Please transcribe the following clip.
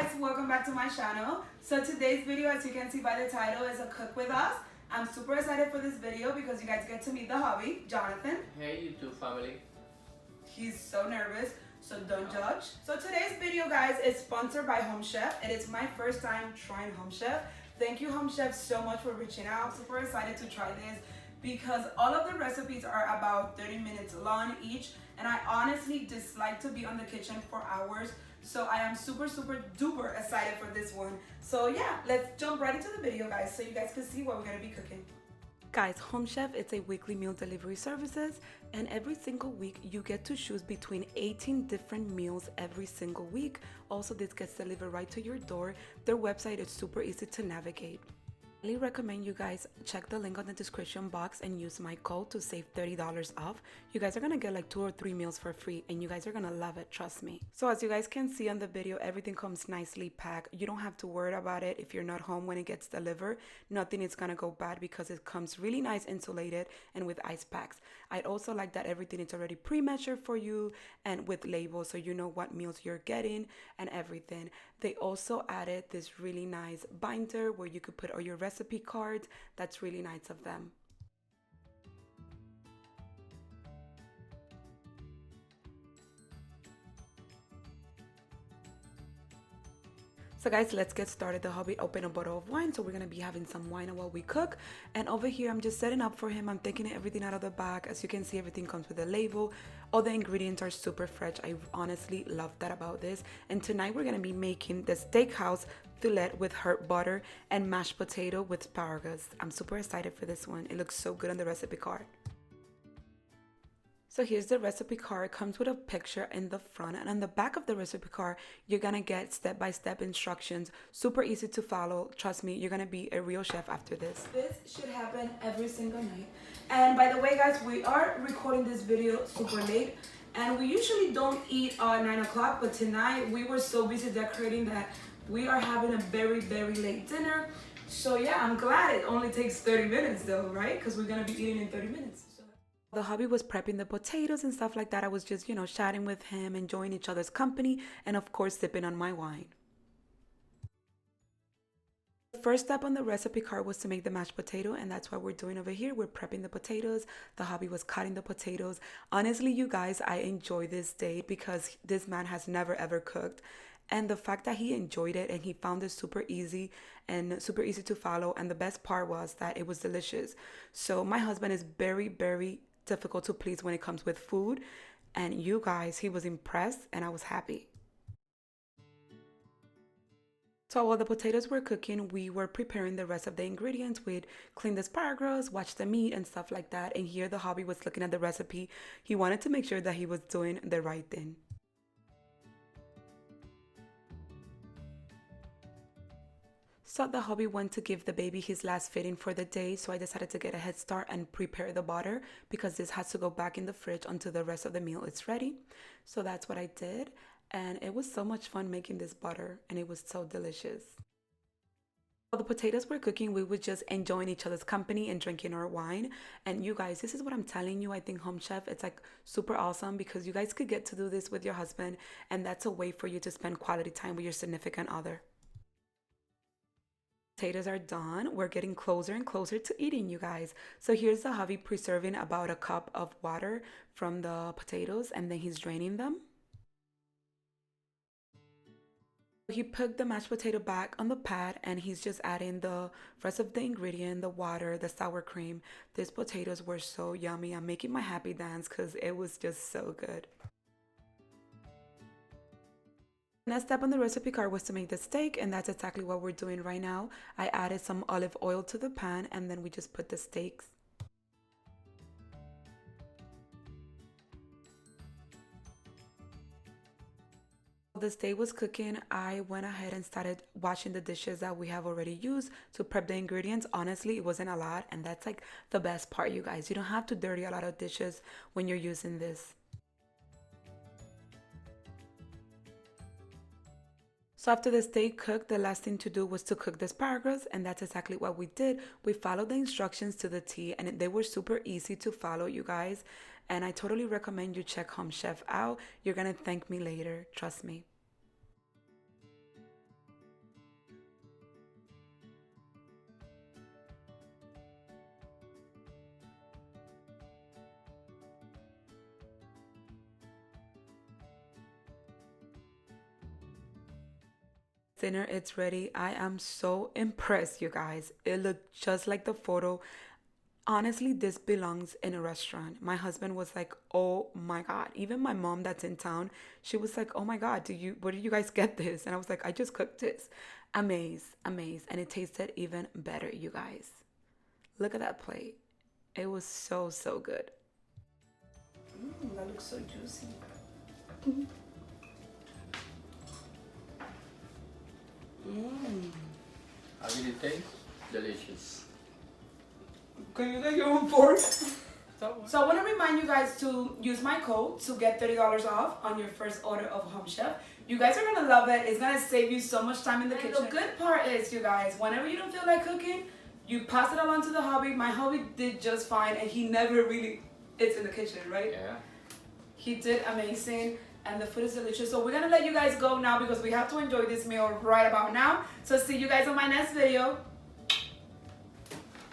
guys, welcome back to my channel. So today's video, as you can see by the title, is a cook with us. I'm super excited for this video because you guys get to meet the hubby, Jonathan. Hey YouTube family. He's so nervous, so don't judge. So today's video, guys, is sponsored by Home Chef. It is my first time trying Home Chef. Thank you, Home Chef, so much for reaching out. Super excited to try this because all of the recipes are about 30 minutes long each, and I honestly dislike to be on the kitchen for hours. So I am super duper excited for this one. So yeah, let's jump right into the video, guys, so you guys can see what we're gonna be cooking. Guys, Home Chef is a weekly meal delivery services, and every single week you get to choose between 18 different meals every single week. Also, this gets delivered right to your door. Their website is super easy to navigate. I highly recommend you guys check the link on the description box and use my code to save $30 off. You guys are gonna get like 2 or 3 meals for free, and you guys are gonna love it, trust me. So as you guys can see on the video, everything comes nicely packed. You don't have to worry about it if you're not home when it gets delivered. Nothing is gonna go bad because it comes really nice insulated and with ice packs. I'd also like that everything is already pre-measured for you and with labels, so you know what meals you're getting and everything. They also added this really nice binder where you could put all your recipe cards. That's really nice of them. So guys, let's get started. The hubby opened a bottle of wine, so we're gonna be having some wine while we cook. And over here, I'm just setting up for him. I'm taking everything out of the bag. As you can see, everything comes with a label. All the ingredients are super fresh. I honestly love that about this. And tonight we're gonna be making the steakhouse fillet with herb butter and mashed potato with asparagus. I'm super excited for this one. It looks so good on the recipe card. So here's the recipe card. It comes with a picture in the front, and on the back of the recipe card, you're gonna get step-by-step instructions. Super easy to follow. Trust me, you're gonna be a real chef after this. This should happen every single night. And by the way, guys, we are recording this video super late, and we usually don't eat 9 o'clock, but tonight we were so busy decorating that we are having a very late dinner. So yeah, I'm glad it only takes 30 minutes though, right? Because we're gonna be eating in 30 minutes. The hubby was prepping the potatoes and stuff like that. I was just, chatting with him, enjoying each other's company, and of course, sipping on my wine. The first step on the recipe card was to make the mashed potato, and that's what we're doing over here. We're prepping the potatoes. The hubby was cutting the potatoes. Honestly, you guys, I enjoy this date because this man has never ever cooked. And the fact that he enjoyed it and he found it super easy and super easy to follow. And the best part was that it was delicious. So my husband is very difficult to please when it comes with food. And you guys, he was impressed and I was happy. So while the potatoes were cooking, we were preparing the rest of the ingredients. We'd clean the asparagus, watch the meat and stuff like that. And here the hubby was looking at the recipe. He wanted to make sure that he was doing the right thing. So the hubby went to give the baby his last fitting for the day, so I decided to get a head start and prepare the butter because this has to go back in the fridge until the rest of the meal is ready. So that's what I did, and it was so much fun making this butter, and it was so delicious. While the potatoes were cooking, we were just enjoying each other's company and drinking our wine. And you guys, this is what I'm telling you. I think Home Chef, it's like super awesome because you guys could get to do this with your husband, and that's a way for you to spend quality time with your significant other. Potatoes are done. We're getting closer and closer to eating, you guys. So here's the hubby preserving about a cup of water from the potatoes, and then he's draining them. He put the mashed potato back on the pad, and he's just adding the rest of the ingredient, the water, the sour cream. These potatoes were so yummy. I'm making my happy dance because it was just so good. Next step on the recipe card was to make the steak, and that's exactly what we're doing right now. I added some olive oil to the pan, and then we just put the steaks. While the steak was cooking, I went ahead and started washing the dishes that we have already used to prep the ingredients. Honestly, it wasn't a lot, and that's like the best part, you guys. You don't have to dirty a lot of dishes when you're using this. So after the steak cooked, the last thing to do was to cook the asparagus, and that's exactly what we did. We followed the instructions to the T, and they were super easy to follow, you guys. And I totally recommend you check Home Chef out. You're gonna thank me later, trust me. Dinner, it's ready. I am so impressed, you guys. It looked just like the photo. Honestly, this belongs in a restaurant. My husband was like, "Oh my God." Even my mom that's in town, she was like, "Oh my God, where did you guys get this?" And I was like, "I just cooked this." Amazed, amazed. And it tasted even better, you guys. Look at that plate. It was so, so good. That looks so juicy. How did it taste? Delicious. Can you get your own fork? So I want to remind you guys to use my code to get $30 off on your first order of Home Chef. You guys are going to love it. It's going to save you so much time in the kitchen. The good part is, you guys, whenever you don't feel like cooking, you pass it along to the hubby. My hubby did just fine, and he never really is in the kitchen, right? Yeah. He did amazing, and the food is delicious. So we're going to let you guys go now because we have to enjoy this meal right about now. So see you guys on my next video.